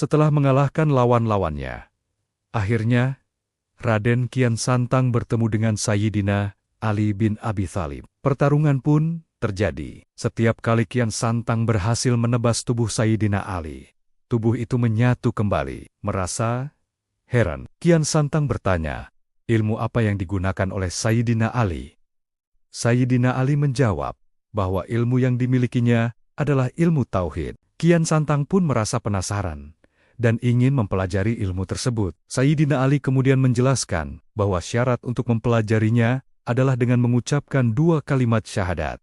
Setelah mengalahkan lawan-lawannya, akhirnya Raden Kian Santang bertemu dengan Sayyidina Ali bin Abi Thalib. Pertarungan pun terjadi. Setiap kali Kian Santang berhasil menebas tubuh Sayyidina Ali, tubuh itu menyatu kembali. Merasa heran, Kian Santang bertanya, ilmu apa yang digunakan oleh Sayyidina Ali? Sayyidina Ali menjawab bahwa ilmu yang dimilikinya adalah ilmu tauhid. Kian Santang pun merasa penasaran dan ingin mempelajari ilmu tersebut. Sayyidina Ali kemudian menjelaskan bahwa syarat untuk mempelajarinya adalah dengan mengucapkan 2 kalimat syahadat.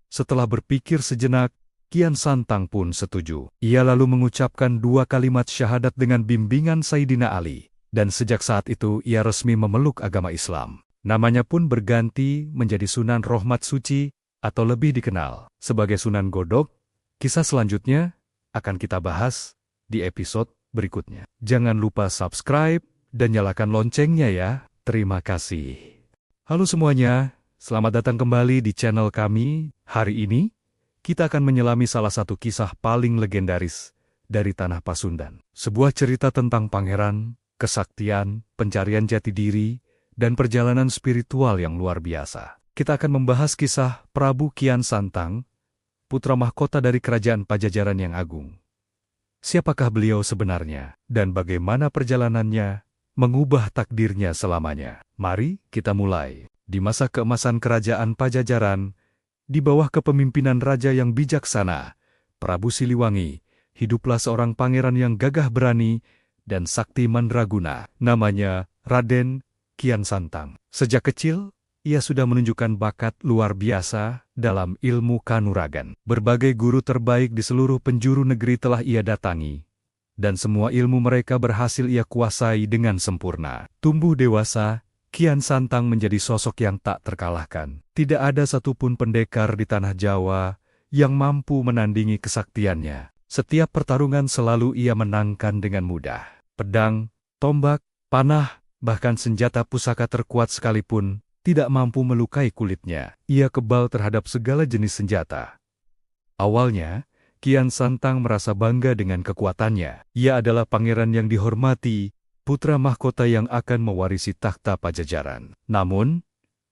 Setelah berpikir sejenak, Kian Santang pun setuju. Ia lalu mengucapkan 2 kalimat syahadat dengan bimbingan Sayyidina Ali, dan sejak saat itu ia resmi memeluk agama Islam. Namanya pun berganti menjadi Sunan Rohmat Suci atau lebih dikenal sebagai Sunan Godog. Kisah selanjutnya akan kita bahas di episode berikutnya. Jangan lupa subscribe dan nyalakan loncengnya ya. Terima kasih. Halo semuanya, selamat datang kembali di channel kami. Hari ini, kita akan menyelami salah satu kisah paling legendaris dari Tanah Pasundan. Sebuah cerita tentang pangeran, kesaktian, pencarian jati diri, dan perjalanan spiritual yang luar biasa. Kita akan membahas kisah Prabu Kian Santang, putra mahkota dari kerajaan Pajajaran yang agung. Siapakah beliau sebenarnya, dan bagaimana perjalanannya mengubah takdirnya selamanya? Mari kita mulai. Di masa keemasan kerajaan Pajajaran, di bawah kepemimpinan raja yang bijaksana, Prabu Siliwangi, hiduplah seorang pangeran yang gagah berani dan sakti mandraguna. Namanya Raden Kian Santang. Sejak kecil, ia sudah menunjukkan bakat luar biasa dalam ilmu kanuragan. Berbagai guru terbaik di seluruh penjuru negeri telah ia datangi, dan semua ilmu mereka berhasil ia kuasai dengan sempurna. Tumbuh dewasa, Kian Santang menjadi sosok yang tak terkalahkan. Tidak ada satupun pendekar di tanah Jawa yang mampu menandingi kesaktiannya. Setiap pertarungan selalu ia menangkan dengan mudah. Pedang, tombak, panah, bahkan senjata pusaka terkuat sekalipun tidak mampu melukai kulitnya. Ia kebal terhadap segala jenis senjata. Awalnya, Kian Santang merasa bangga dengan kekuatannya. Ia adalah pangeran yang dihormati, putra mahkota yang akan mewarisi takhta Pajajaran. Namun,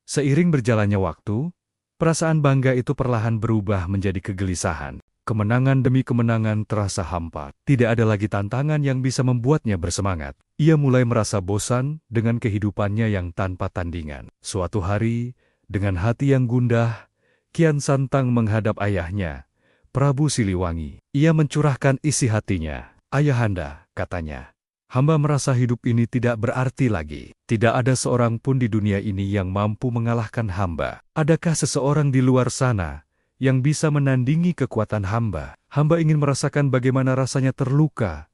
seiring berjalannya waktu, perasaan bangga itu perlahan berubah menjadi kegelisahan. Kemenangan demi kemenangan terasa hampa. Tidak ada lagi tantangan yang bisa membuatnya bersemangat. Ia mulai merasa bosan dengan kehidupannya yang tanpa tandingan. Suatu hari, dengan hati yang gundah, Kian Santang menghadap ayahnya, Prabu Siliwangi. Ia mencurahkan isi hatinya. "Ayahanda," katanya, "hamba merasa hidup ini tidak berarti lagi. Tidak ada seorang pun di dunia ini yang mampu mengalahkan hamba. Adakah seseorang di luar sana yang bisa menandingi kekuatan hamba? Hamba ingin merasakan bagaimana rasanya terluka,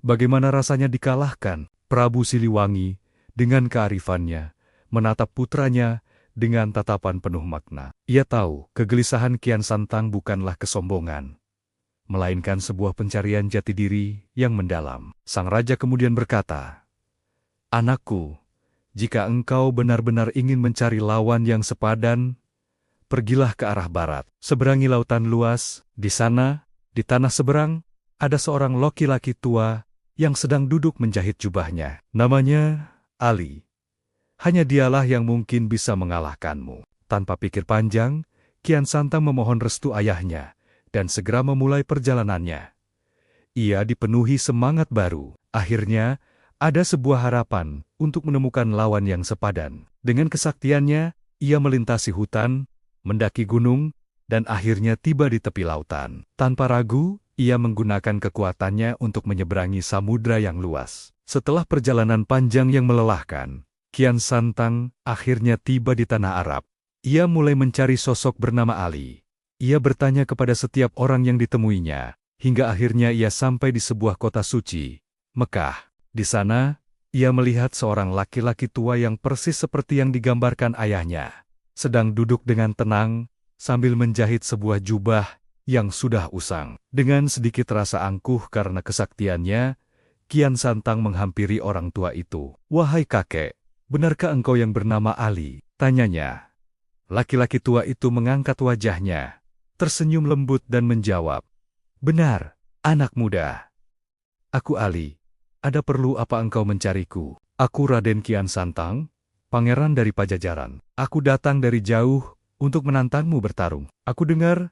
bagaimana rasanya dikalahkan." Prabu Siliwangi, dengan kearifannya, menatap putranya dengan tatapan penuh makna. Ia tahu kegelisahan Kian Santang bukanlah kesombongan, melainkan sebuah pencarian jati diri yang mendalam. Sang raja kemudian berkata, "Anakku, jika engkau benar-benar ingin mencari lawan yang sepadan, pergilah ke arah barat. Seberangi lautan luas. Di sana, di tanah seberang, ada seorang laki-laki tua yang sedang duduk menjahit jubahnya. Namanya Ali. Hanya dialah yang mungkin bisa mengalahkanmu." Tanpa pikir panjang, Kian Santang memohon restu ayahnya dan segera memulai perjalanannya. Ia dipenuhi semangat baru. Akhirnya, ada sebuah harapan untuk menemukan lawan yang sepadan. Dengan kesaktiannya, ia melintasi hutan, mendaki gunung, dan akhirnya tiba di tepi lautan. Tanpa ragu, ia menggunakan kekuatannya untuk menyeberangi samudra yang luas. Setelah perjalanan panjang yang melelahkan, Kian Santang akhirnya tiba di tanah Arab. Ia mulai mencari sosok bernama Ali. Ia bertanya kepada setiap orang yang ditemuinya, hingga akhirnya ia sampai di sebuah kota suci, Mekah. Di sana, ia melihat seorang laki-laki tua yang persis seperti yang digambarkan ayahnya, sedang duduk dengan tenang sambil menjahit sebuah jubah yang sudah usang. Dengan sedikit rasa angkuh karena kesaktiannya, Kian Santang menghampiri orang tua itu. "Wahai kakek, benarkah engkau yang bernama Ali?" tanyanya. Laki-laki tua itu mengangkat wajahnya, tersenyum lembut dan menjawab, "Benar, anak muda. Aku Ali. Ada perlu apa engkau mencariku? Aku Raden Kian Santang, pangeran dari Pajajaran. Aku datang dari jauh untuk menantangmu bertarung. Aku dengar,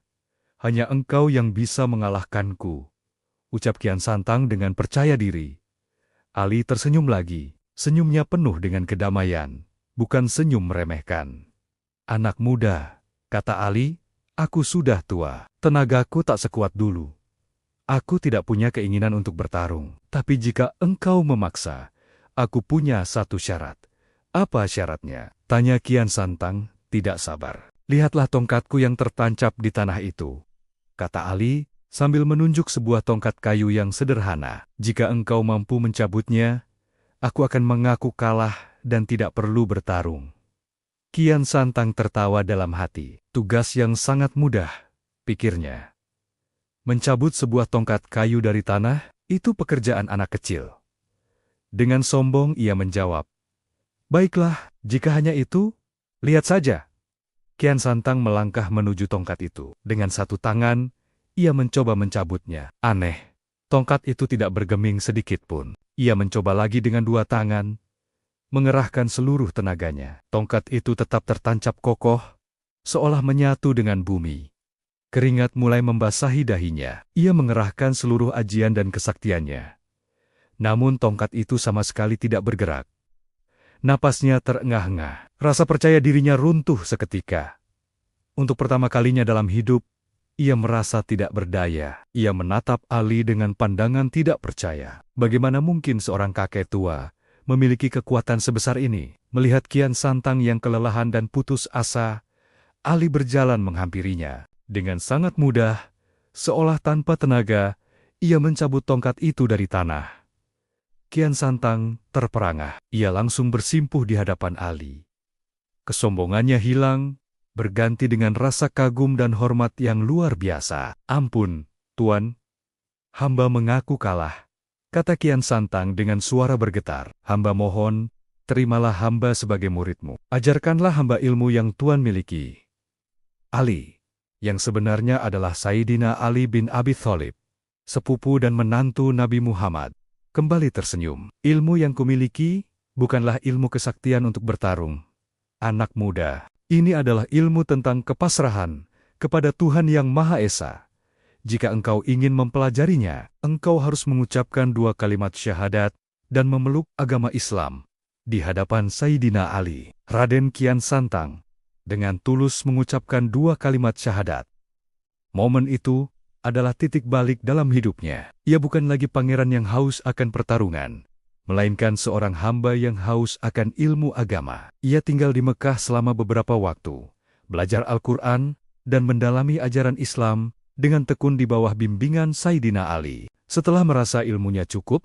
hanya engkau yang bisa mengalahkanku, ucap Kian Santang dengan percaya diri. Ali tersenyum lagi. Senyumnya penuh dengan kedamaian, bukan senyum meremehkan. Anak muda, kata Ali, aku sudah tua. Tenagaku tak sekuat dulu. Aku tidak punya keinginan untuk bertarung. Tapi jika engkau memaksa, aku punya satu syarat. Apa syaratnya? Tanya Kian Santang, tidak sabar. Lihatlah tongkatku yang tertancap di tanah itu, kata Ali, sambil menunjuk sebuah tongkat kayu yang sederhana. Jika engkau mampu mencabutnya, aku akan mengaku kalah dan tidak perlu bertarung. Kian Santang tertawa dalam hati. Tugas yang sangat mudah, pikirnya. Mencabut sebuah tongkat kayu dari tanah, itu pekerjaan anak kecil. Dengan sombong ia menjawab, baiklah, jika hanya itu, lihat saja. Kian Santang melangkah menuju tongkat itu. Dengan satu tangan, ia mencoba mencabutnya. Aneh, tongkat itu tidak bergeming sedikit pun. Ia mencoba lagi dengan dua tangan, mengerahkan seluruh tenaganya. Tongkat itu tetap tertancap kokoh, seolah menyatu dengan bumi. Keringat mulai membasahi dahinya. Ia mengerahkan seluruh ajian dan kesaktiannya. Namun tongkat itu sama sekali tidak bergerak. Napasnya terengah-engah. Rasa percaya dirinya runtuh seketika. Untuk pertama kalinya dalam hidup, ia merasa tidak berdaya. Ia menatap Ali dengan pandangan tidak percaya. Bagaimana mungkin seorang kakek tua memiliki kekuatan sebesar ini? Melihat Kian Santang yang kelelahan dan putus asa, Ali berjalan menghampirinya. Dengan sangat mudah, seolah tanpa tenaga, ia mencabut tongkat itu dari tanah. Kian Santang terperangah. Ia langsung bersimpuh di hadapan Ali. Kesombongannya hilang, berganti dengan rasa kagum dan hormat yang luar biasa. Ampun, Tuan. Hamba mengaku kalah, kata Kian Santang dengan suara bergetar. Hamba mohon, terimalah hamba sebagai muridmu. Ajarkanlah hamba ilmu yang Tuan miliki. Ali, yang sebenarnya adalah Sayyidina Ali bin Abi Thalib, sepupu dan menantu Nabi Muhammad, kembali tersenyum. Ilmu yang kumiliki bukanlah ilmu kesaktian untuk bertarung. Anak muda, ini adalah ilmu tentang kepasrahan kepada Tuhan Yang Maha Esa. Jika engkau ingin mempelajarinya, engkau harus mengucapkan 2 kalimat syahadat dan memeluk agama Islam. Di hadapan Sayyidina Ali, Raden Kian Santang dengan tulus mengucapkan 2 kalimat syahadat. Momen itu adalah titik balik dalam hidupnya. Ia bukan lagi pangeran yang haus akan pertarungan, melainkan seorang hamba yang haus akan ilmu agama. Ia tinggal di Mekah selama beberapa waktu, belajar Al-Quran, dan mendalami ajaran Islam dengan tekun di bawah bimbingan Sayyidina Ali. Setelah merasa ilmunya cukup,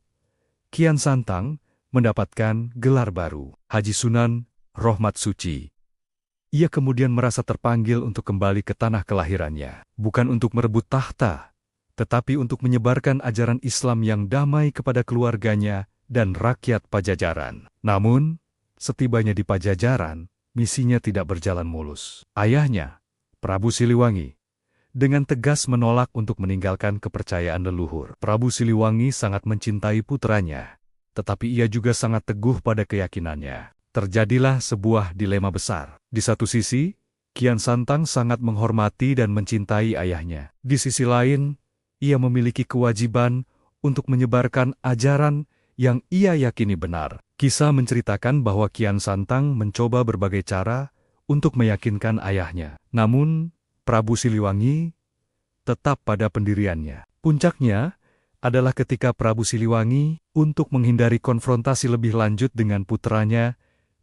Kian Santang mendapatkan gelar baru, Haji Sunan Rohmat Suci. Ia kemudian merasa terpanggil untuk kembali ke tanah kelahirannya, bukan untuk merebut tahta, tetapi untuk menyebarkan ajaran Islam yang damai kepada keluarganya dan rakyat Pajajaran. Namun, setibanya di Pajajaran, misinya tidak berjalan mulus. Ayahnya, Prabu Siliwangi, dengan tegas menolak untuk meninggalkan kepercayaan leluhur. Prabu Siliwangi sangat mencintai putranya, tetapi ia juga sangat teguh pada keyakinannya. Terjadilah sebuah dilema besar. Di satu sisi, Kian Santang sangat menghormati dan mencintai ayahnya. Di sisi lain, ia memiliki kewajiban untuk menyebarkan ajaran yang ia yakini benar. Kisah menceritakan bahwa Kian Santang mencoba berbagai cara untuk meyakinkan ayahnya. Namun, Prabu Siliwangi tetap pada pendiriannya. Puncaknya adalah ketika Prabu Siliwangi, untuk menghindari konfrontasi lebih lanjut dengan putranya,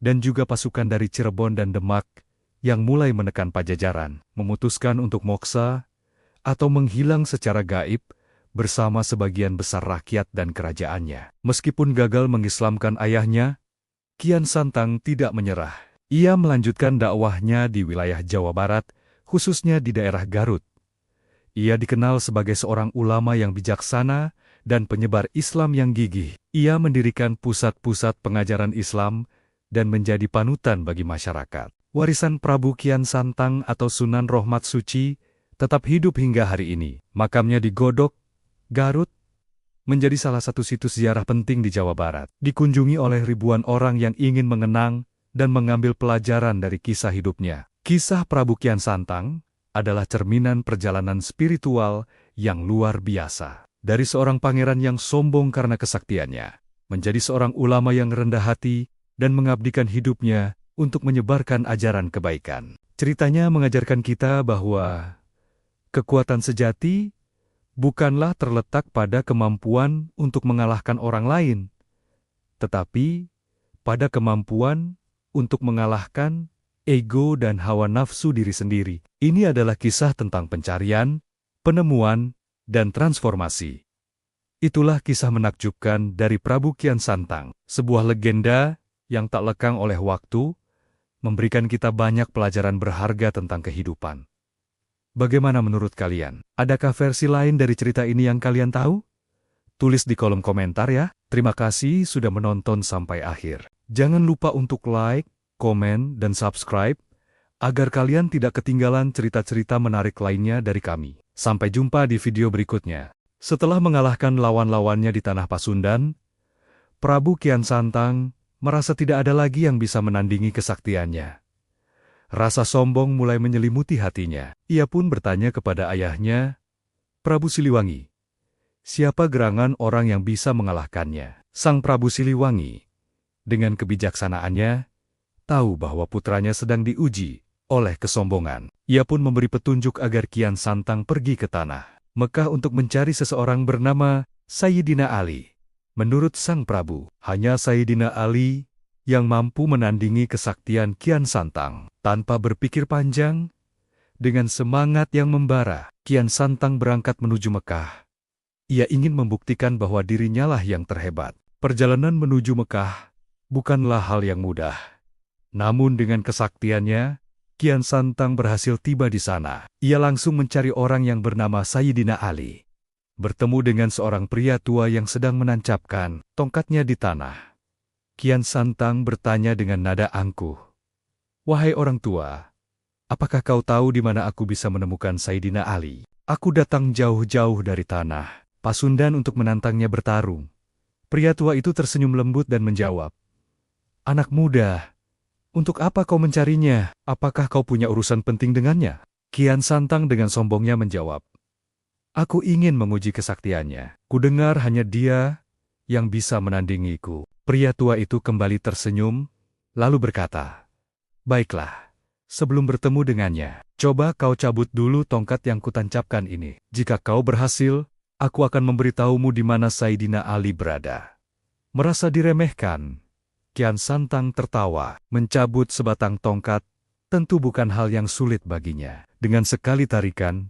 dan juga pasukan dari Cirebon dan Demak yang mulai menekan Pajajaran, memutuskan untuk moksa atau menghilang secara gaib bersama sebagian besar rakyat dan kerajaannya. Meskipun gagal mengislamkan ayahnya, Kian Santang tidak menyerah. Ia melanjutkan dakwahnya di wilayah Jawa Barat, khususnya di daerah Garut. Ia dikenal sebagai seorang ulama yang bijaksana dan penyebar Islam yang gigih. Ia mendirikan pusat-pusat pengajaran Islam dan menjadi panutan bagi masyarakat. Warisan Prabu Kian Santang atau Sunan Rohmat Suci tetap hidup hingga hari ini. Makamnya di Godok, Garut, menjadi salah satu situs ziarah penting di Jawa Barat, dikunjungi oleh ribuan orang yang ingin mengenang dan mengambil pelajaran dari kisah hidupnya. Kisah Prabu Kian Santang adalah cerminan perjalanan spiritual yang luar biasa. Dari seorang pangeran yang sombong karena kesaktiannya, menjadi seorang ulama yang rendah hati dan mengabdikan hidupnya untuk menyebarkan ajaran kebaikan. Ceritanya mengajarkan kita bahwa kekuatan sejati bukanlah terletak pada kemampuan untuk mengalahkan orang lain, tetapi pada kemampuan untuk mengalahkan ego dan hawa nafsu diri sendiri. Ini adalah kisah tentang pencarian, penemuan, dan transformasi. Itulah kisah menakjubkan dari Prabu Kian Santang, sebuah legenda yang tak lekang oleh waktu, memberikan kita banyak pelajaran berharga tentang kehidupan. Bagaimana menurut kalian? Adakah versi lain dari cerita ini yang kalian tahu? Tulis di kolom komentar ya. Terima kasih sudah menonton sampai akhir. Jangan lupa untuk like, komen, dan subscribe, agar kalian tidak ketinggalan cerita-cerita menarik lainnya dari kami. Sampai jumpa di video berikutnya. Setelah mengalahkan lawan-lawannya di tanah Pasundan, Prabu Kian Santang merasa tidak ada lagi yang bisa menandingi kesaktiannya. Rasa sombong mulai menyelimuti hatinya. Ia pun bertanya kepada ayahnya, Prabu Siliwangi, siapa gerangan orang yang bisa mengalahkannya? Sang Prabu Siliwangi, dengan kebijaksanaannya, tahu bahwa putranya sedang diuji oleh kesombongan. Ia pun memberi petunjuk agar Kian Santang pergi ke tanah Mekah untuk mencari seseorang bernama Sayyidina Ali. Menurut sang Prabu, hanya Sayyidina Ali yang mampu menandingi kesaktian Kian Santang. Tanpa berpikir panjang, dengan semangat yang membara, Kian Santang berangkat menuju Mekah. Ia ingin membuktikan bahwa dirinya lah yang terhebat. Perjalanan menuju Mekah bukanlah hal yang mudah. Namun dengan kesaktiannya, Kian Santang berhasil tiba di sana. Ia langsung mencari orang yang bernama Sayyidina Ali. Bertemu dengan seorang pria tua yang sedang menancapkan tongkatnya di tanah. Kian Santang bertanya dengan nada angkuh, "Wahai orang tua, apakah kau tahu di mana aku bisa menemukan Sayyidina Ali? Aku datang jauh-jauh dari tanah Pasundan untuk menantangnya bertarung." Pria tua itu tersenyum lembut dan menjawab, "Anak muda, untuk apa kau mencarinya? Apakah kau punya urusan penting dengannya?" Kian Santang dengan sombongnya menjawab, "Aku ingin menguji kesaktiannya. Kudengar hanya dia yang bisa menandingiku." Pria tua itu kembali tersenyum, lalu berkata, "Baiklah, sebelum bertemu dengannya, coba kau cabut dulu tongkat yang kutancapkan ini. Jika kau berhasil, aku akan memberitahumu di mana Sayyidina Ali berada." Merasa diremehkan, Kian Santang tertawa. Mencabut sebatang tongkat tentu bukan hal yang sulit baginya. Dengan sekali tarikan,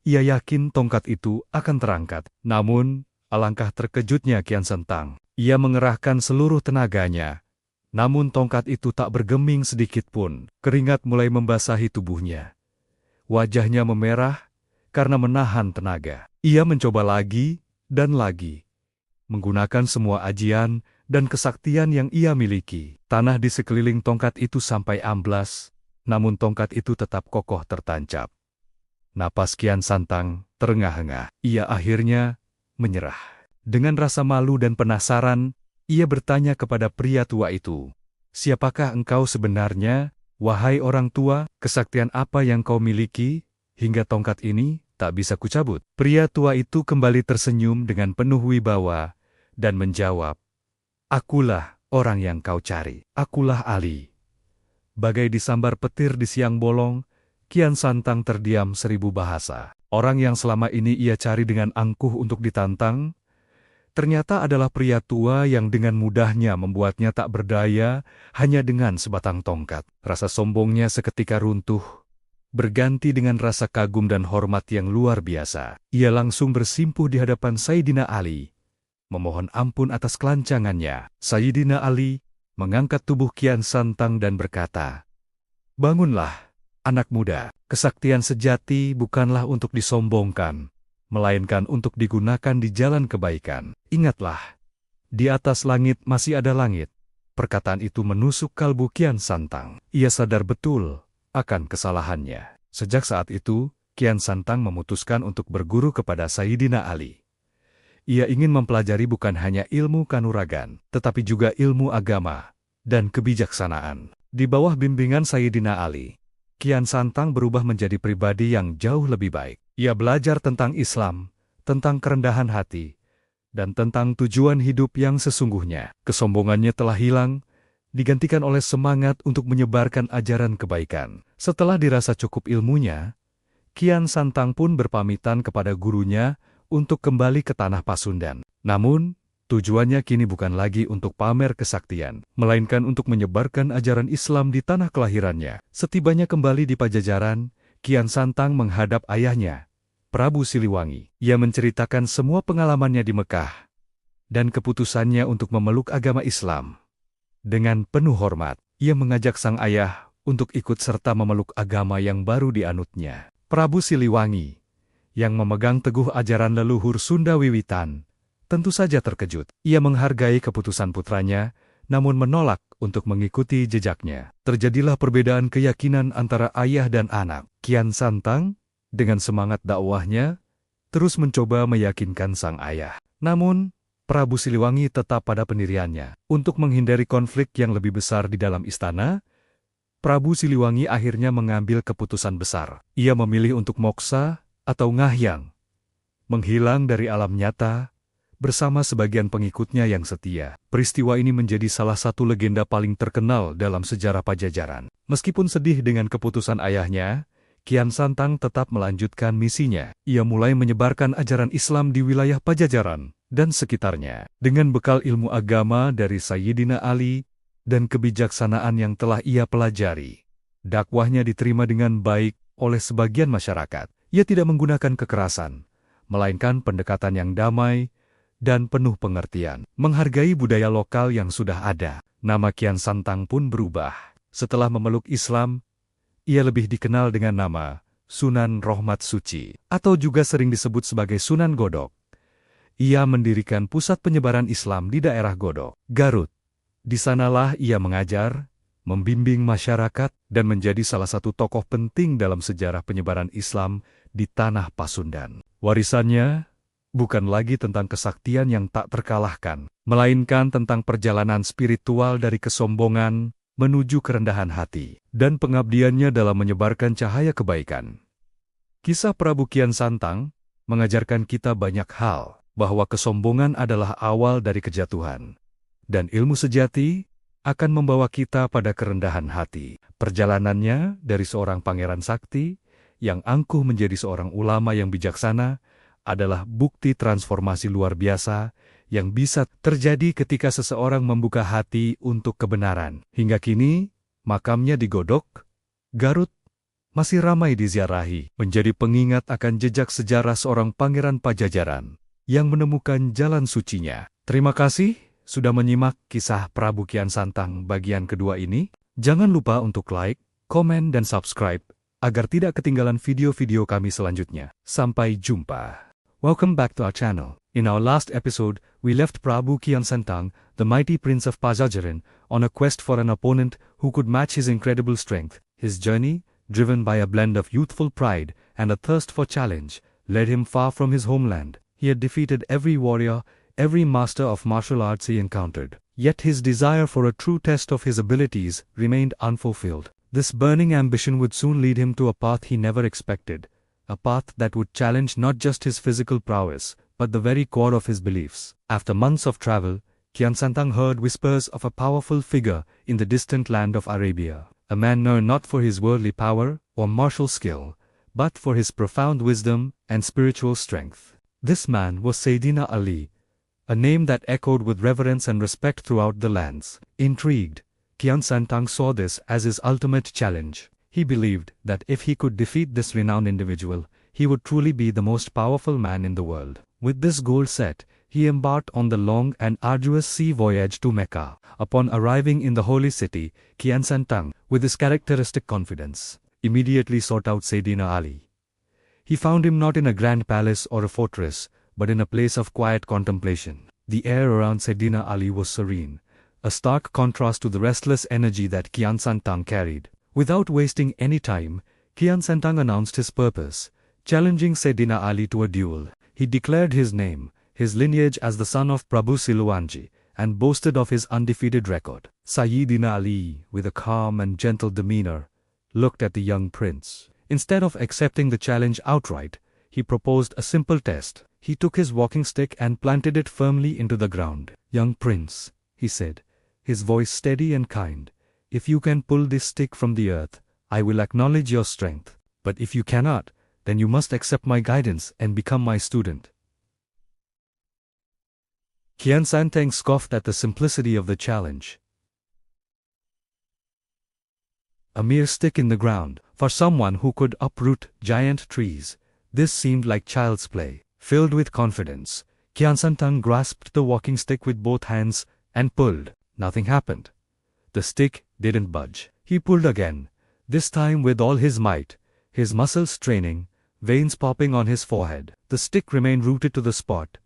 ia yakin tongkat itu akan terangkat. Namun, alangkah terkejutnya Kian Santang. Ia mengerahkan seluruh tenaganya. Namun tongkat itu tak bergeming sedikit pun. Keringat mulai membasahi tubuhnya. Wajahnya memerah karena menahan tenaga. Ia mencoba lagi dan lagi. Menggunakan semua ajian dan kesaktian yang ia miliki. Tanah di sekeliling tongkat itu sampai amblas, namun tongkat itu tetap kokoh tertancap. Napas Kian Santang terengah-engah. Ia akhirnya menyerah. Dengan rasa malu dan penasaran, ia bertanya kepada pria tua itu, "Siapakah engkau sebenarnya, wahai orang tua? Kesaktian apa yang kau miliki, hingga tongkat ini tak bisa kucabut?" Pria tua itu kembali tersenyum dengan penuh wibawa, dan menjawab, "Akulah orang yang kau cari. Akulah Ali." Bagai disambar petir di siang bolong, Kian Santang terdiam 1000 bahasa. Orang yang selama ini ia cari dengan angkuh untuk ditantang, ternyata adalah pria tua yang dengan mudahnya membuatnya tak berdaya hanya dengan sebatang tongkat. Rasa sombongnya seketika runtuh, berganti dengan rasa kagum dan hormat yang luar biasa. Ia langsung bersimpuh di hadapan Sayyidina Ali, memohon ampun atas kelancangannya. Sayyidina Ali mengangkat tubuh Kian Santang dan berkata, "Bangunlah, anak muda. Kesaktian sejati bukanlah untuk disombongkan, melainkan untuk digunakan di jalan kebaikan. Ingatlah, di atas langit masih ada langit." Perkataan itu menusuk kalbu Kian Santang. Ia sadar betul akan kesalahannya. Sejak saat itu, Kian Santang memutuskan untuk berguru kepada Sayyidina Ali. Ia ingin mempelajari bukan hanya ilmu kanuragan, tetapi juga ilmu agama dan kebijaksanaan. Di bawah bimbingan Sayyidina Ali, Kian Santang berubah menjadi pribadi yang jauh lebih baik. Ia belajar tentang Islam, tentang kerendahan hati, dan tentang tujuan hidup yang sesungguhnya. Kesombongannya telah hilang, digantikan oleh semangat untuk menyebarkan ajaran kebaikan. Setelah dirasa cukup ilmunya, Kian Santang pun berpamitan kepada gurunya untuk kembali ke tanah Pasundan. Namun, tujuannya kini bukan lagi untuk pamer kesaktian, melainkan untuk menyebarkan ajaran Islam di tanah kelahirannya. Setibanya kembali di Pajajaran, Kian Santang menghadap ayahnya, Prabu Siliwangi. Ia menceritakan semua pengalamannya di Mekah dan keputusannya untuk memeluk agama Islam. Dengan penuh hormat, ia mengajak sang ayah untuk ikut serta memeluk agama yang baru dianutnya. Prabu Siliwangi, yang memegang teguh ajaran leluhur Sunda Wiwitan, tentu saja terkejut. Ia menghargai keputusan putranya, namun menolak untuk mengikuti jejaknya. Terjadilah perbedaan keyakinan antara ayah dan anak. Kian Santang, dengan semangat dakwahnya, terus mencoba meyakinkan sang ayah. Namun, Prabu Siliwangi tetap pada pendiriannya. Untuk menghindari konflik yang lebih besar di dalam istana, Prabu Siliwangi akhirnya mengambil keputusan besar. Ia memilih untuk moksa atau ngahyang, menghilang dari alam nyata, bersama sebagian pengikutnya yang setia. Peristiwa ini menjadi salah satu legenda paling terkenal dalam sejarah Pajajaran. Meskipun sedih dengan keputusan ayahnya, Kian Santang tetap melanjutkan misinya. Ia mulai menyebarkan ajaran Islam di wilayah Pajajaran dan sekitarnya. Dengan bekal ilmu agama dari Sayyidina Ali dan kebijaksanaan yang telah ia pelajari, dakwahnya diterima dengan baik oleh sebagian masyarakat. Ia tidak menggunakan kekerasan, melainkan pendekatan yang damai dan penuh pengertian. Menghargai budaya lokal yang sudah ada, nama Kian Santang pun berubah. Setelah memeluk Islam, ia lebih dikenal dengan nama Sunan Rohmat Suci, atau juga sering disebut sebagai Sunan Godok. Ia mendirikan pusat penyebaran Islam di daerah Godok, Garut. Di sanalah ia mengajar, membimbing masyarakat, dan menjadi salah satu tokoh penting dalam sejarah penyebaran Islam di tanah Pasundan. Warisannya bukan lagi tentang kesaktian yang tak terkalahkan, melainkan tentang perjalanan spiritual dari kesombongan menuju kerendahan hati, dan pengabdiannya dalam menyebarkan cahaya kebaikan. Kisah Prabu Kian Santang mengajarkan kita banyak hal, bahwa kesombongan adalah awal dari kejatuhan, dan ilmu sejati akan membawa kita pada kerendahan hati. Perjalanannya dari seorang pangeran sakti yang angkuh menjadi seorang ulama yang bijaksana adalah bukti transformasi luar biasa yang bisa terjadi ketika seseorang membuka hati untuk kebenaran. Hingga kini, makamnya di Godok, Garut, masih ramai diziarahi, menjadi pengingat akan jejak sejarah seorang pangeran Pajajaran yang menemukan jalan sucinya. Terima kasih sudah menyimak kisah Prabu Kian Santang bagian kedua ini. Jangan lupa untuk like, komen, dan subscribe agar tidak ketinggalan video-video kami selanjutnya. Sampai jumpa. Welcome back to our channel. In our last episode, we left Prabu Kian Santang, the mighty prince of Pajajaran, on a quest for an opponent who could match his incredible strength. His journey, driven by a blend of youthful pride and a thirst for challenge, led him far from his homeland. He had defeated every warrior, every master of martial arts he encountered. Yet his desire for a true test of his abilities remained unfulfilled. This burning ambition would soon lead him to a path he never expected, a path that would challenge not just his physical prowess, but the very core of his beliefs. After months of travel, Kian Santang heard whispers of a powerful figure in the distant land of Arabia, a man known not for his worldly power or martial skill, but for his profound wisdom and spiritual strength. This man was Sayyidina Ali, a name that echoed with reverence and respect throughout the lands. Intrigued, Kian Santang saw this as his ultimate challenge. He believed that if he could defeat this renowned individual, he would truly be the most powerful man in the world. With this goal set, he embarked on the long and arduous sea voyage to Mecca. Upon arriving in the holy city, Kian Santang, with his characteristic confidence, immediately sought out Sayyidina Ali. He found him not in a grand palace or a fortress, but in a place of quiet contemplation. The air around Sayyidina Ali was serene, a stark contrast to the restless energy that Kian Santang carried. Without wasting any time, Kian Santang announced his purpose, challenging Sayyidina Ali to a duel. He declared his name, his lineage as the son of Prabu Siluwanji, and boasted of his undefeated record. Sayyidina Ali, with a calm and gentle demeanor, looked at the young prince. Instead of accepting the challenge outright, he proposed a simple test. He took his walking stick and planted it firmly into the ground. "Young prince," he said, his voice steady and kind, "if you can pull this stick from the earth, I will acknowledge your strength. But if you cannot, then you must accept my guidance and become my student." Khian Santang scoffed at the simplicity of the challenge. A mere stick in the ground, for someone who could uproot giant trees, this seemed like child's play. Filled with confidence, Khian Santang grasped the walking stick with both hands and pulled. Nothing happened. The stick didn't budge. He pulled again, this time with all his might, his muscles straining, veins popping on his forehead. The stick remained rooted to the spot,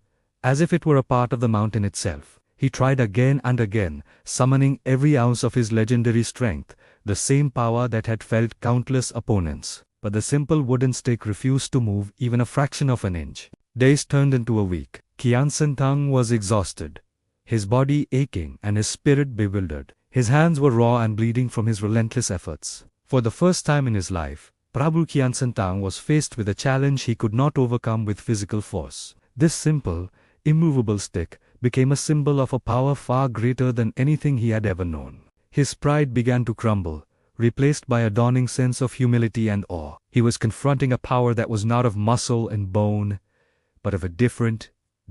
as if it were a part of the mountain itself. He tried again and again, summoning every ounce of his legendary strength, the same power that had felled countless opponents. But the simple wooden stick refused to move even a fraction of an inch. Days turned into a week. Khian Santang was exhausted, his body aching and his spirit bewildered. His hands were raw and bleeding from his relentless efforts. For the first time in his life, Prabu Khian Santang was faced with a challenge he could not overcome with physical force. This simple, immovable stick became a symbol of a power far greater than anything he had ever known. His pride began to crumble, replaced by a dawning sense of humility and awe. He was confronting a power that was not of muscle and bone, but of a different,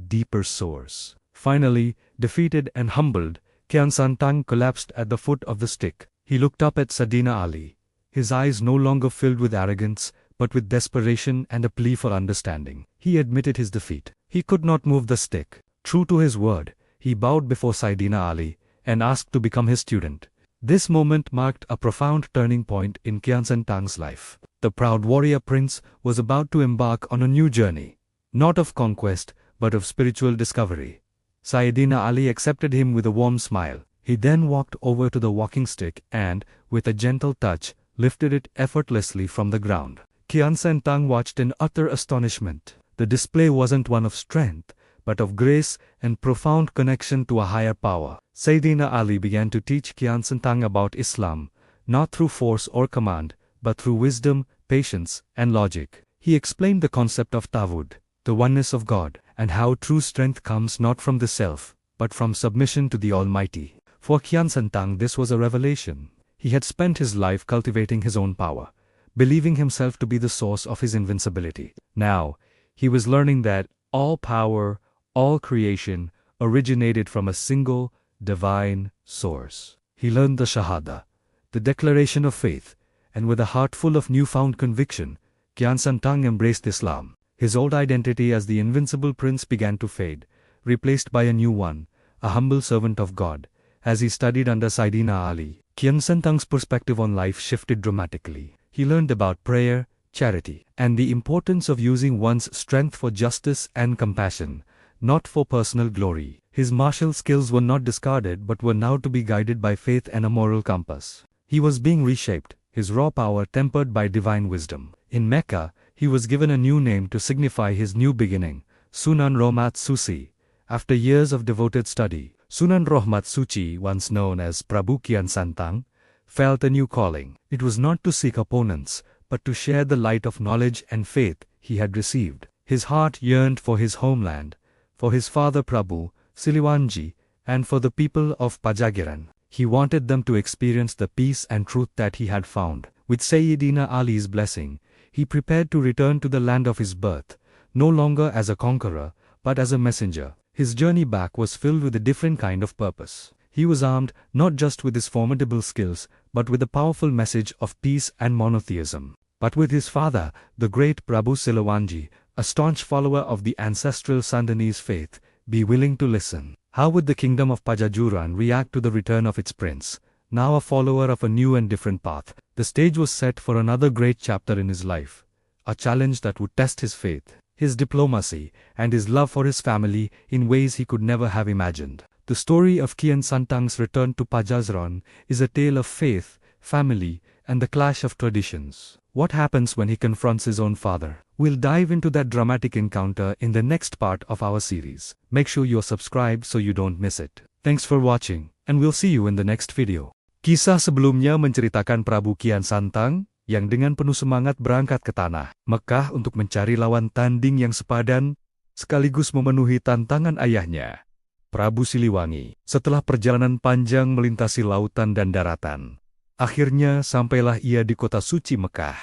deeper source. Finally, defeated and humbled, Khian Santang collapsed at the foot of the stick. He looked up at Sayyidina Ali, his eyes no longer filled with arrogance, but with desperation and a plea for understanding. He admitted his defeat. He could not move the stick. True to his word, he bowed before Sayyidina Ali and asked to become his student. This moment marked a profound turning point in Khian Santang's life. The proud warrior prince was about to embark on a new journey, not of conquest, but of spiritual discovery. Sayyidina Ali accepted him with a warm smile. He then walked over to the walking stick and, with a gentle touch, lifted it effortlessly from the ground. Khian Santang watched in utter astonishment. The display wasn't one of strength, but of grace and profound connection to a higher power. Sayyidina Ali began to teach Khian Santang about Islam, not through force or command, but through wisdom, patience, and logic. He explained the concept of Tawhid, the oneness of God, and how true strength comes not from the self, but from submission to the Almighty. For Khian Santang this was a revelation. He had spent his life cultivating his own power, believing himself to be the source of his invincibility. Now, he was learning that all power, all creation, originated from a single, divine source. He learned the Shahada, the declaration of faith, and with a heart full of newfound conviction, Khian Santang embraced Islam. His old identity as the invincible prince began to fade, replaced by a new one, a humble servant of God. As he studied under Sayyidina Ali, Khian Santang's perspective on life shifted dramatically. He learned about prayer, charity, and the importance of using one's strength for justice and compassion, not for personal glory. His martial skills were not discarded but were now to be guided by faith and a moral compass. He was being reshaped, his raw power tempered by divine wisdom. In Mecca, he was given a new name to signify his new beginning, Sunan Rahmat Suci. After years of devoted study, Sunan Rahmat Suci, once known as Prabu Khian Santang, felt a new calling. It was not to seek opponents, but to share the light of knowledge and faith he had received. His heart yearned for his homeland, for his father Prabu Siluwanji, and for the people of Pajajaran. He wanted them to experience the peace and truth that he had found. With Sayyidina Ali's blessing, he prepared to return to the land of his birth, no longer as a conqueror, but as a messenger. His journey back was filled with a different kind of purpose. He was armed not just with his formidable skills, but with a powerful message of peace and monotheism. But with his father, the great Prabu Siluwanji, a staunch follower of the ancestral Sandanese faith, be willing to listen. How would the kingdom of Pajajaran react to the return of its prince, now a follower of a new and different path? The stage was set for another great chapter in his life, a challenge that would test his faith, his diplomacy, and his love for his family in ways he could never have imagined. The story of Khian Santang's return to Pajajaran is a tale of faith, family, and the clash of traditions. What happens when he confronts his own father? We'll dive into that dramatic encounter in the next part of our series. Make sure you're subscribed so you don't miss it. Thanks for watching, and we'll see you in the next video. Kisah sebelumnya menceritakan Prabu Kian Santang yang dengan penuh semangat berangkat ke tanah Mekah untuk mencari lawan tanding yang sepadan, sekaligus memenuhi tantangan ayahnya, Prabu Siliwangi. Setelah perjalanan panjang melintasi lautan dan daratan, akhirnya sampailah ia di kota suci Mekah.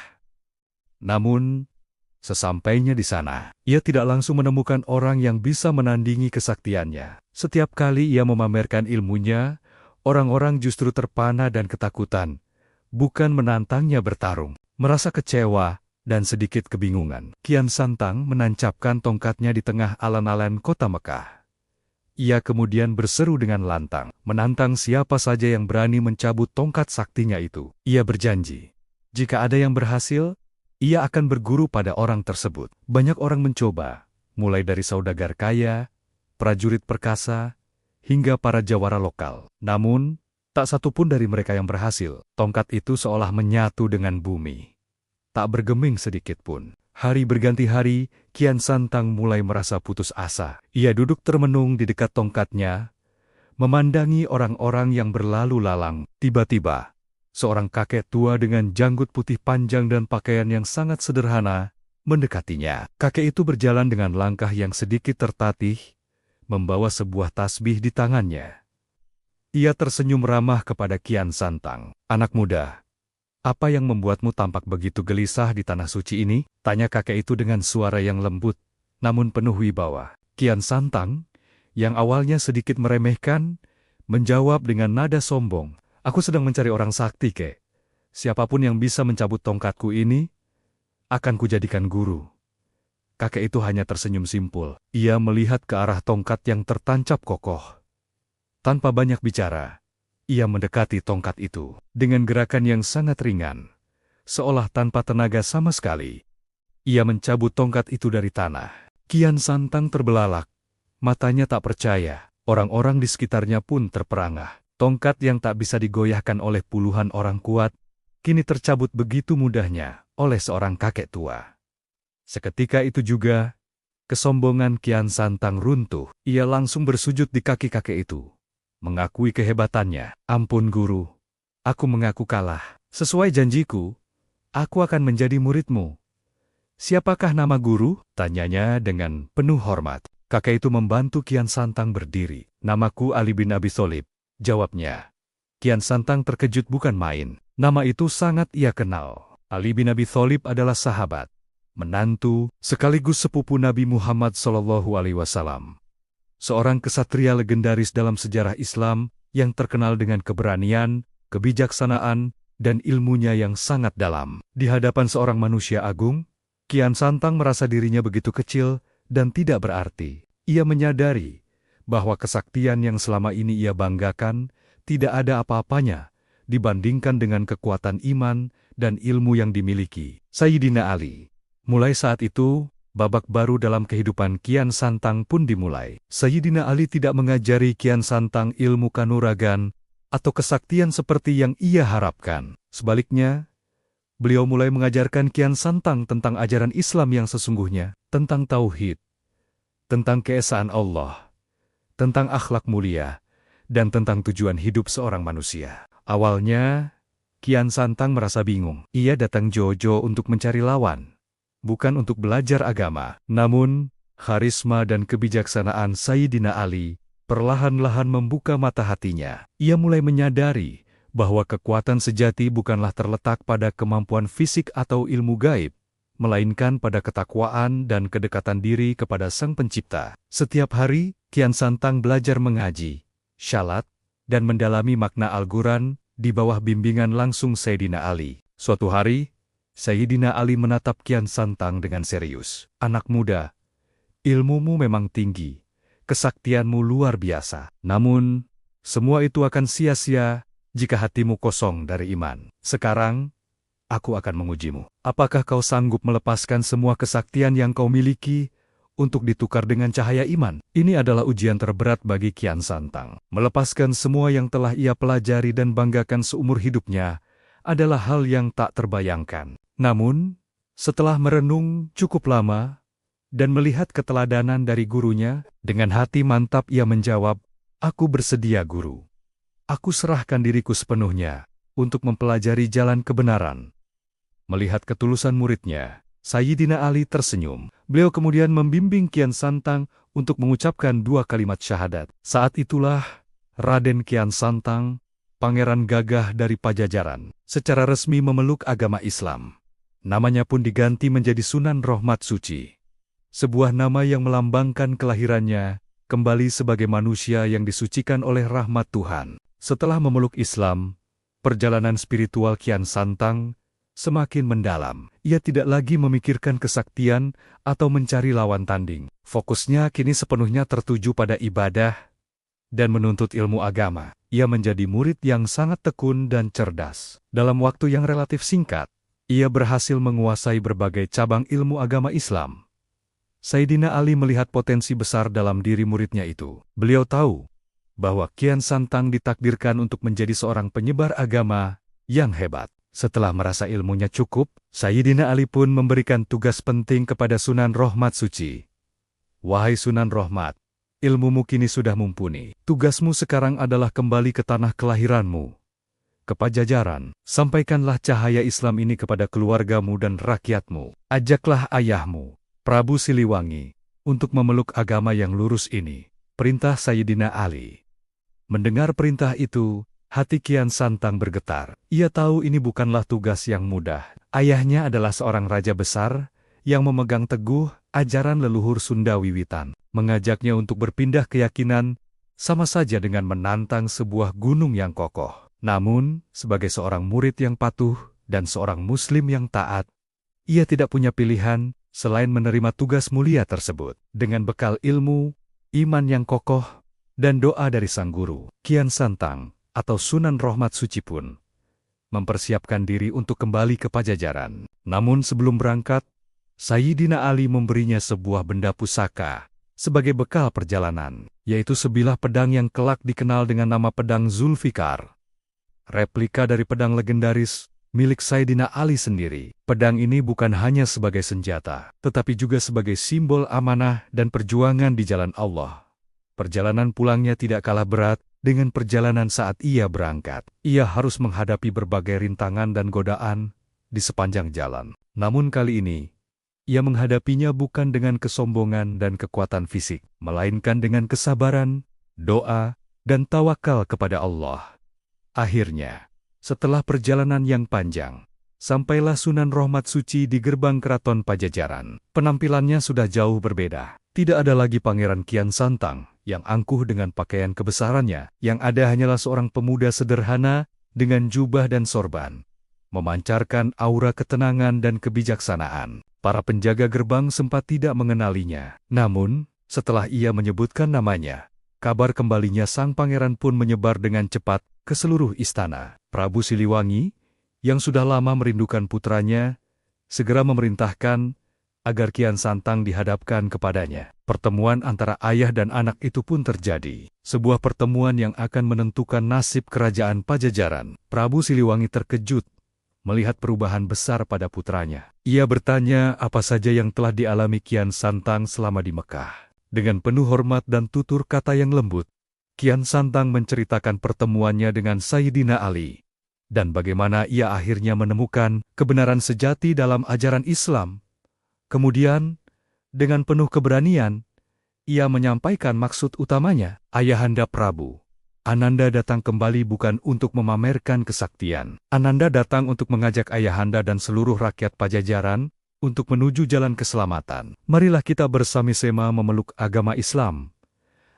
Namun, sesampainya di sana, ia tidak langsung menemukan orang yang bisa menandingi kesaktiannya. Setiap kali ia memamerkan ilmunya, orang-orang justru terpana dan ketakutan, bukan menantangnya bertarung. Merasa kecewa dan sedikit kebingungan, Kian Santang menancapkan tongkatnya di tengah alun-alun kota Mekah. Ia kemudian berseru dengan lantang, menantang siapa saja yang berani mencabut tongkat saktinya itu. Ia berjanji, jika ada yang berhasil, ia akan berguru pada orang tersebut. Banyak orang mencoba, mulai dari saudagar kaya, prajurit perkasa, hingga para jawara lokal. Namun, tak satu pun dari mereka yang berhasil. Tongkat itu seolah menyatu dengan bumi, tak bergeming sedikit pun. Hari berganti hari, Kian Santang mulai merasa putus asa. Ia duduk termenung di dekat tongkatnya, memandangi orang-orang yang berlalu lalang. Tiba-tiba, seorang kakek tua dengan janggut putih panjang dan pakaian yang sangat sederhana mendekatinya. Kakek itu berjalan dengan langkah yang sedikit tertatih, membawa sebuah tasbih di tangannya. Ia tersenyum ramah kepada Kian Santang. "Anak muda, apa yang membuatmu tampak begitu gelisah di tanah suci ini?" tanya kakek itu dengan suara yang lembut, namun penuh wibawa. Kian Santang, yang awalnya sedikit meremehkan, menjawab dengan nada sombong, "Aku sedang mencari orang sakti, kek. Siapapun yang bisa mencabut tongkatku ini, akan kujadikan guru." Kakek itu hanya tersenyum simpul. Ia melihat ke arah tongkat yang tertancap kokoh. Tanpa banyak bicara, ia mendekati tongkat itu. Dengan gerakan yang sangat ringan, seolah tanpa tenaga sama sekali, ia mencabut tongkat itu dari tanah. Kian Santang terbelalak, matanya tak percaya. Orang-orang di sekitarnya pun terperangah. Tongkat yang tak bisa digoyahkan oleh puluhan orang kuat, kini tercabut begitu mudahnya oleh seorang kakek tua. Seketika itu juga, kesombongan Kian Santang runtuh. Ia langsung bersujud di kaki kakek itu, mengakui kehebatannya. "Ampun guru, aku mengaku kalah. Sesuai janjiku, aku akan menjadi muridmu." "Siapakah nama guru?" tanyanya dengan penuh hormat. Kakek itu membantu Kian Santang berdiri. "Namaku Ali bin Abi Thalib," jawabnya. Kian Santang terkejut bukan main. Nama itu sangat ia kenal. Ali bin Abi Thalib adalah sahabat, menantu, sekaligus sepupu Nabi Muhammad SAW. Seorang kesatria legendaris dalam sejarah Islam yang terkenal dengan keberanian, kebijaksanaan, dan ilmunya yang sangat dalam. Di hadapan seorang manusia agung, Kian Santang merasa dirinya begitu kecil dan tidak berarti. Ia menyadari bahwa kesaktian yang selama ini ia banggakan tidak ada apa-apanya dibandingkan dengan kekuatan iman dan ilmu yang dimiliki Sayyidina Ali. Mulai saat itu, babak baru dalam kehidupan Kian Santang pun dimulai. Sayyidina Ali tidak mengajari Kian Santang ilmu kanuragan atau kesaktian seperti yang ia harapkan. Sebaliknya, beliau mulai mengajarkan Kian Santang tentang ajaran Islam yang sesungguhnya, tentang tauhid, tentang keesaan Allah, tentang akhlak mulia, dan tentang tujuan hidup seorang manusia. Awalnya, Kian Santang merasa bingung. Ia datang Jojo untuk mencari lawan, bukan untuk belajar agama. Namun, karisma dan kebijaksanaan Sayyidina Ali perlahan-lahan membuka mata hatinya. Ia mulai menyadari bahwa kekuatan sejati bukanlah terletak pada kemampuan fisik atau ilmu gaib, melainkan pada ketakwaan dan kedekatan diri kepada Sang Pencipta. Setiap hari, Kian Santang belajar mengaji, syalat, dan mendalami makna Al-Quran di bawah bimbingan langsung Sayyidina Ali. Suatu hari, Sayyidina Ali menatap Kian Santang dengan serius. "Anak muda, ilmumu memang tinggi, kesaktianmu luar biasa. Namun, semua itu akan sia-sia jika hatimu kosong dari iman. Sekarang, aku akan mengujimu. Apakah kau sanggup melepaskan semua kesaktian yang kau miliki untuk ditukar dengan cahaya iman?" Ini adalah ujian terberat bagi Kian Santang. Melepaskan semua yang telah ia pelajari dan banggakan seumur hidupnya adalah hal yang tak terbayangkan. Namun, setelah merenung cukup lama dan melihat keteladanan dari gurunya, dengan hati mantap ia menjawab, "Aku bersedia, Guru. Aku serahkan diriku sepenuhnya untuk mempelajari jalan kebenaran." Melihat ketulusan muridnya, Sayyidina Ali tersenyum. Beliau kemudian membimbing Kian Santang untuk mengucapkan 2 kalimat syahadat. Saat itulah Raden Kian Santang, pangeran gagah dari Pajajaran, secara resmi memeluk agama Islam. Namanya pun diganti menjadi Sunan Rohmat Suci. Sebuah nama yang melambangkan kelahirannya kembali sebagai manusia yang disucikan oleh rahmat Tuhan. Setelah memeluk Islam, perjalanan spiritual Kian Santang semakin mendalam. Ia tidak lagi memikirkan kesaktian atau mencari lawan tanding. Fokusnya kini sepenuhnya tertuju pada ibadah dan menuntut ilmu agama. Ia menjadi murid yang sangat tekun dan cerdas. Dalam waktu yang relatif singkat, ia berhasil menguasai berbagai cabang ilmu agama Islam. Sayyidina Ali melihat potensi besar dalam diri muridnya itu. Beliau tahu bahwa Kian Santang ditakdirkan untuk menjadi seorang penyebar agama yang hebat. Setelah merasa ilmunya cukup, Sayyidina Ali pun memberikan tugas penting kepada Sunan Rohmat Suci. "Wahai Sunan Rohmat, ilmumu kini sudah mumpuni. Tugasmu sekarang adalah kembali ke tanah kelahiranmu, ke Pajajaran. Sampaikanlah cahaya Islam ini kepada keluargamu dan rakyatmu. Ajaklah ayahmu, Prabu Siliwangi, untuk memeluk agama yang lurus ini." Perintah Sayyidina Ali. Mendengar perintah itu, hati Kian Santang bergetar. Ia tahu ini bukanlah tugas yang mudah. Ayahnya adalah seorang raja besar yang memegang teguh ajaran leluhur Sunda Wiwitan. Mengajaknya untuk berpindah keyakinan sama saja dengan menantang sebuah gunung yang kokoh. Namun, sebagai seorang murid yang patuh dan seorang muslim yang taat, ia tidak punya pilihan selain menerima tugas mulia tersebut. Dengan bekal ilmu, iman yang kokoh, dan doa dari sang guru, Kian Santang atau Sunan Rohmat Suci pun mempersiapkan diri untuk kembali ke Pajajaran. Namun sebelum berangkat, Sayyidina Ali memberinya sebuah benda pusaka sebagai bekal perjalanan, yaitu sebilah pedang yang kelak dikenal dengan nama pedang Zulfikar. Replika dari pedang legendaris milik Sayyidina Ali sendiri. Pedang ini bukan hanya sebagai senjata, tetapi juga sebagai simbol amanah dan perjuangan di jalan Allah. Perjalanan pulangnya tidak kalah berat dengan perjalanan saat ia berangkat. Ia harus menghadapi berbagai rintangan dan godaan di sepanjang jalan. Namun kali ini, ia menghadapinya bukan dengan kesombongan dan kekuatan fisik, melainkan dengan kesabaran, doa, dan tawakal kepada Allah. Akhirnya, setelah perjalanan yang panjang, sampailah Sunan Rohmat Suci di gerbang keraton Pajajaran. Penampilannya sudah jauh berbeda. Tidak ada lagi Pangeran Kian Santang yang angkuh dengan pakaian kebesarannya. Yang ada hanyalah seorang pemuda sederhana dengan jubah dan sorban, memancarkan aura ketenangan dan kebijaksanaan. Para penjaga gerbang sempat tidak mengenalinya. Namun, setelah ia menyebutkan namanya, kabar kembalinya sang pangeran pun menyebar dengan cepat ke seluruh istana. Prabu Siliwangi, yang sudah lama merindukan putranya, segera memerintahkan agar Kian Santang dihadapkan kepadanya. Pertemuan antara ayah dan anak itu pun terjadi. Sebuah pertemuan yang akan menentukan nasib kerajaan Pajajaran. Prabu Siliwangi terkejut melihat perubahan besar pada putranya. Ia bertanya apa saja yang telah dialami Kian Santang selama di Mekah. Dengan penuh hormat dan tutur kata yang lembut, Kian Santang menceritakan pertemuannya dengan Sayyidina Ali, dan bagaimana ia akhirnya menemukan kebenaran sejati dalam ajaran Islam. Kemudian, dengan penuh keberanian, ia menyampaikan maksud utamanya. "Ayahanda Prabu, Ananda datang kembali bukan untuk memamerkan kesaktian. Ananda datang untuk mengajak ayahanda dan seluruh rakyat Pajajaran untuk menuju jalan keselamatan. Marilah kita bersama-sama memeluk agama Islam,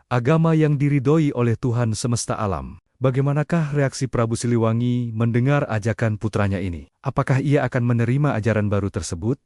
agama yang diridhoi oleh Tuhan semesta alam." Bagaimanakah reaksi Prabu Siliwangi mendengar ajakan putranya ini? Apakah ia akan menerima ajaran baru tersebut,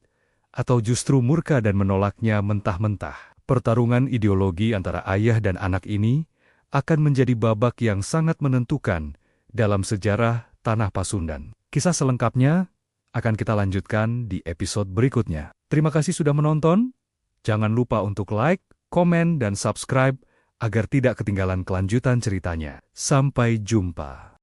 atau justru murka dan menolaknya mentah-mentah? Pertarungan ideologi antara ayah dan anak ini akan menjadi babak yang sangat menentukan dalam sejarah Tanah Pasundan. Kisah selengkapnya akan kita lanjutkan di episode berikutnya. Terima kasih sudah menonton. Jangan lupa untuk like, komen, dan subscribe agar tidak ketinggalan kelanjutan ceritanya. Sampai jumpa.